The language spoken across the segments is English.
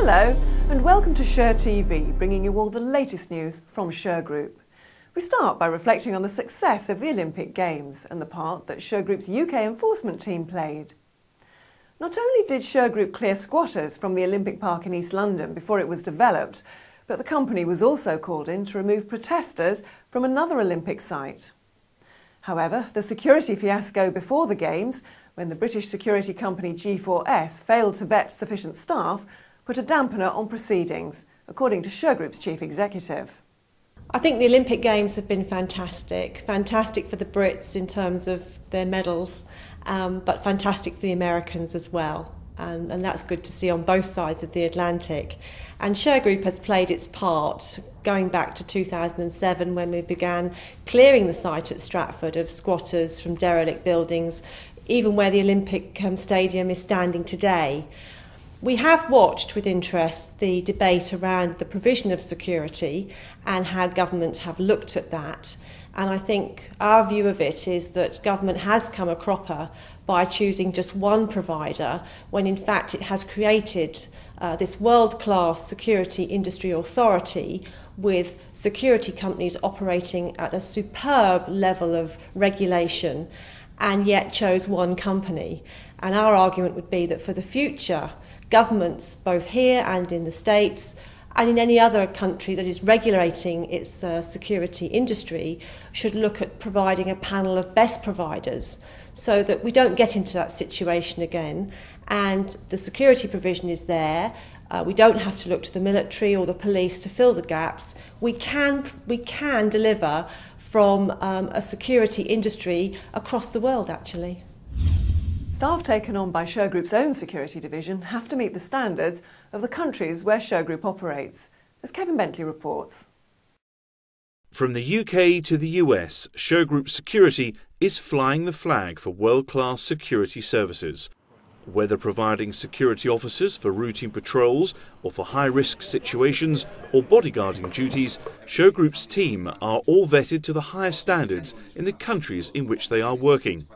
Hello and welcome to SherTV, bringing you all the latest news from Shergroup. We start by reflecting on the success of the Olympic Games and the part that Shergroup's UK enforcement team played. Not only did Shergroup clear squatters from the Olympic Park in East London before it was developed, but the company was also called in to remove protesters from another Olympic site. However, the security fiasco before the Games, when the British security company G4S failed to vet sufficient staff, put a dampener on proceedings, according to Shergroup's chief executive. I think the Olympic Games have been fantastic for the Brits in terms of their medals, but fantastic for the Americans as well. And that's good to see on both sides of the Atlantic. And Shergroup has played its part going back to 2007 when we began clearing the site at Stratford of squatters from derelict buildings, even where the Olympic Stadium is standing today. We have watched with interest the debate around the provision of security and how governments have looked at that. And I think our view of it is that government has come a cropper by choosing just one provider when in fact it has created this world-class security industry authority with security companies operating at a superb level of regulation and yet chose one company. And our argument would be that for the future, governments, both here and in the States, and in any other country that is regulating its security industry, should look at providing a panel of best providers so that we don't get into that situation again. And the security provision is there. We don't have to look to the military or the police to fill the gaps. We can deliver from a security industry across the world, actually. Staff taken on by Shergroup's own security division have to meet the standards of the countries where Shergroup operates, as Kevin Bentley reports. From the UK to the US, Shergroup Security is flying the flag for world-class security services. Whether providing security officers for routine patrols or for high-risk situations or bodyguarding duties, Shergroup's team are all vetted to the highest standards in the countries in which they are working.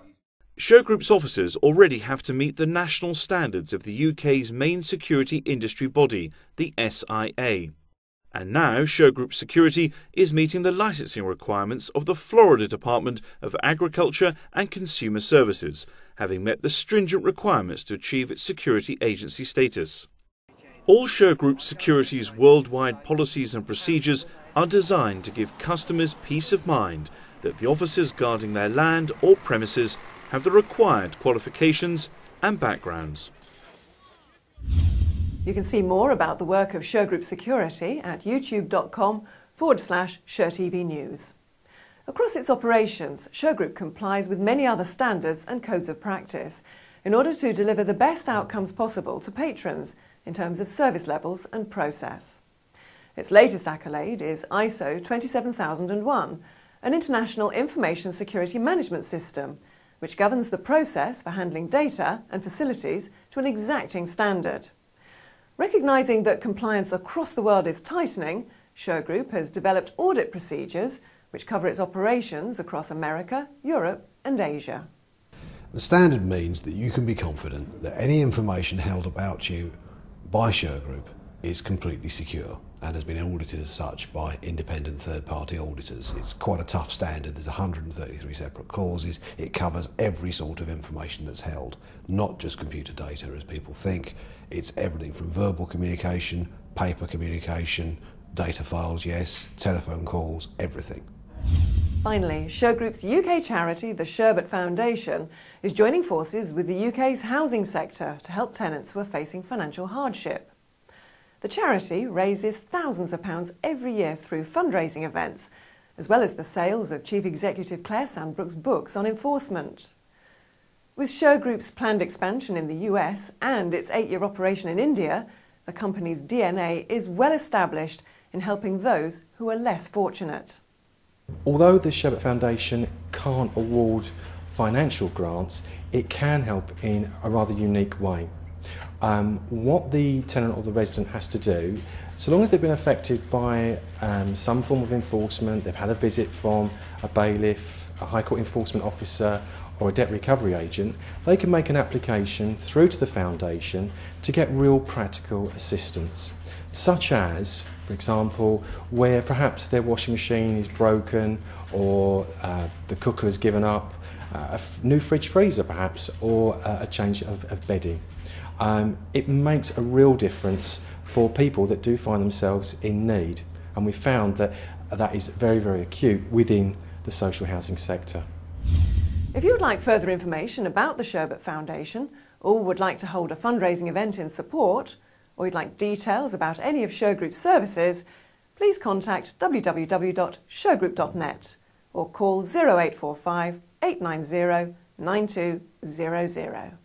Shergroup's officers already have to meet the national standards of the UK's main security industry body, the SIA. And now Shergroup Security is meeting the licensing requirements of the Florida Department of Agriculture and Consumer Services, having met the stringent requirements to achieve its security agency status. All Shergroup Security's worldwide policies and procedures are designed to give customers peace of mind that the officers guarding their land or premises have the required qualifications and backgrounds. You can see more about the work of Shergroup Security at youtube.com/SherTV News. Across its operations, Shergroup complies with many other standards and codes of practice in order to deliver the best outcomes possible to patrons in terms of service levels and process. Its latest accolade is ISO 27001, an international information security management system, which governs the process for handling data and facilities to an exacting standard. Recognising that compliance across the world is tightening, Shergroup has developed audit procedures which cover its operations across America, Europe and Asia. The standard means that you can be confident that any information held about you by Shergroup is completely secure and has been audited as such by independent third-party auditors. It's quite a tough standard. There's 133 separate clauses. It covers every sort of information that's held, not just computer data as people think. It's everything from verbal communication, paper communication, data files, yes, telephone calls, everything. Finally, Shergroup's UK charity, the Sherbet Foundation, is joining forces with the UK's housing sector to help tenants who are facing financial hardship. The charity raises thousands of pounds every year through fundraising events, as well as the sales of Chief Executive Claire Sandbrook's books on enforcement. With Shergroup's planned expansion in the US and its 8-year operation in India, the company's DNA is well established in helping those who are less fortunate. Although the Sherbet Foundation can't award financial grants, it can help in a rather unique way. What the tenant or the resident has to do, so long as they've been affected by some form of enforcement, they've had a visit from a bailiff, a High Court enforcement officer, or a debt recovery agent, they can make an application through to the foundation to get real practical assistance, such as, for example, where perhaps their washing machine is broken or the cooker has given up, a new fridge freezer perhaps, or a change of bedding. It makes a real difference for people that do find themselves in need, and we found that that is very, very acute within the social housing sector. If you would like further information about the Shergroup Foundation, or would like to hold a fundraising event in support, or you'd like details about any of Shergroup's services, please contact www.shergroup.net or call 0845 890 9200.